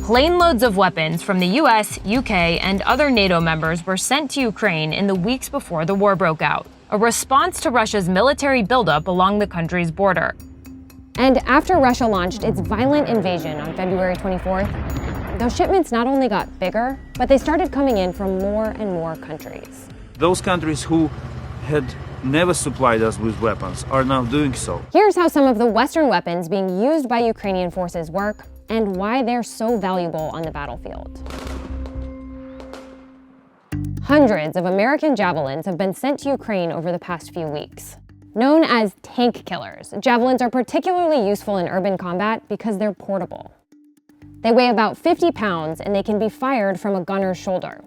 Plane loads of weapons from the US, UK, and other NATO members were sent to Ukraine in the weeks before the war broke out, a response to Russia's military buildup along the country's border. And after Russia launched its violent invasion on February 24th, those shipments not only got bigger, but they started coming in from more and more countries. Those countries who had never supplied us with weapons are now doing so. Here's how some of the Western weapons being used by Ukrainian forces work and why they're so valuable on the battlefield. Hundreds of American Javelins have been sent to Ukraine over the past few weeks. Known as tank killers, Javelins are particularly useful in urban combat because they're portable. They weigh about 50 pounds and they can be fired from a gunner's shoulder.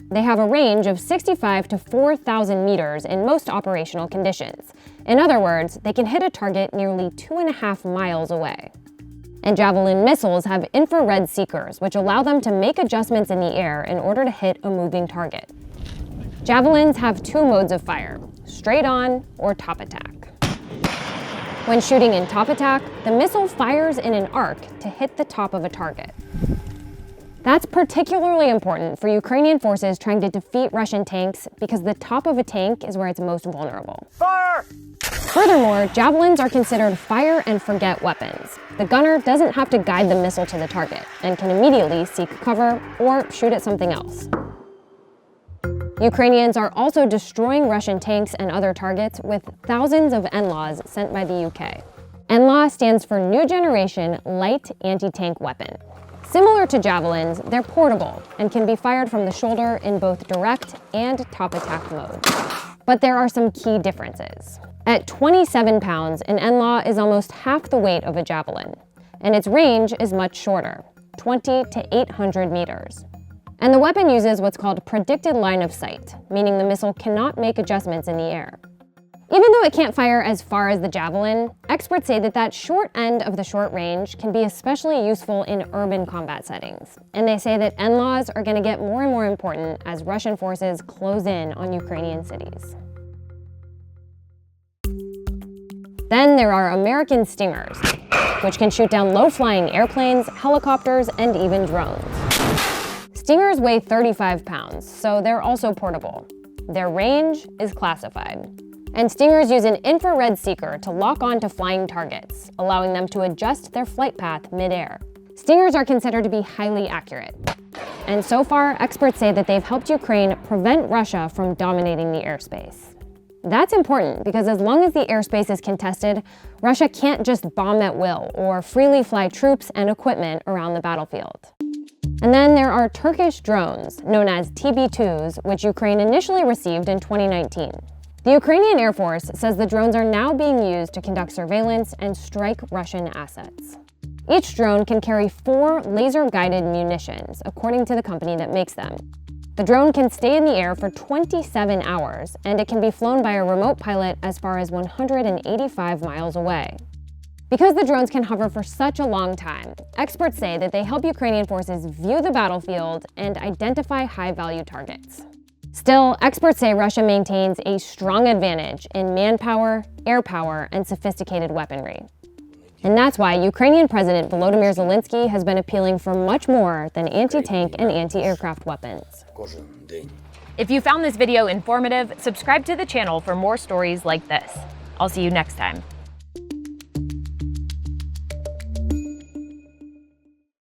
They have a range of 65 to 4,000 meters in most operational conditions. In other words, they can hit a target nearly 2.5 miles away. And Javelin missiles have infrared seekers, which allow them to make adjustments in the air in order to hit a moving target. Javelins have two modes of fire, straight on or top attack. When shooting in top attack, the missile fires in an arc to hit the top of a target. That's particularly important for Ukrainian forces trying to defeat Russian tanks because the top of a tank is where it's most vulnerable. Fire! Furthermore, Javelins are considered fire-and-forget weapons. The gunner doesn't have to guide the missile to the target and can immediately seek cover or shoot at something else. Ukrainians are also destroying Russian tanks and other targets with thousands of NLAWs sent by the UK. NLAW stands for New Generation Light Anti-Tank Weapon. Similar to Javelins, they're portable and can be fired from the shoulder in both direct and top attack modes. But there are some key differences. At 27 pounds, an NLAW is almost half the weight of a Javelin, and its range is much shorter, 20 to 800 meters. And the weapon uses what's called predicted line of sight, meaning the missile cannot make adjustments in the air. Even though it can't fire as far as the Javelin, experts say that that short end of the short range can be especially useful in urban combat settings. And they say that NLAWs are going to get more and more important as Russian forces close in on Ukrainian cities. Then there are American Stingers, which can shoot down low-flying airplanes, helicopters, and even drones. Stingers weigh 35 pounds, so they're also portable. Their range is classified. And Stingers use an infrared seeker to lock on to flying targets, allowing them to adjust their flight path mid-air. Stingers are considered to be highly accurate. And so far, experts say that they've helped Ukraine prevent Russia from dominating the airspace. That's important because as long as the airspace is contested, Russia can't just bomb at will or freely fly troops and equipment around the battlefield. And then there are Turkish drones, known as TB2s, which Ukraine initially received in 2019. The Ukrainian Air Force says the drones are now being used to conduct surveillance and strike Russian assets. Each drone can carry 4 laser-guided munitions, according to the company that makes them. The drone can stay in the air for 27 hours, and it can be flown by a remote pilot as far as 185 miles away. Because the drones can hover for such a long time, experts say that they help Ukrainian forces view the battlefield and identify high-value targets. Still, experts say Russia maintains a strong advantage in manpower, air power, and sophisticated weaponry. And that's why Ukrainian President Volodymyr Zelensky has been appealing for much more than anti-tank and anti-aircraft weapons. If you found this video informative, subscribe to the channel for more stories like this. I'll see you next time.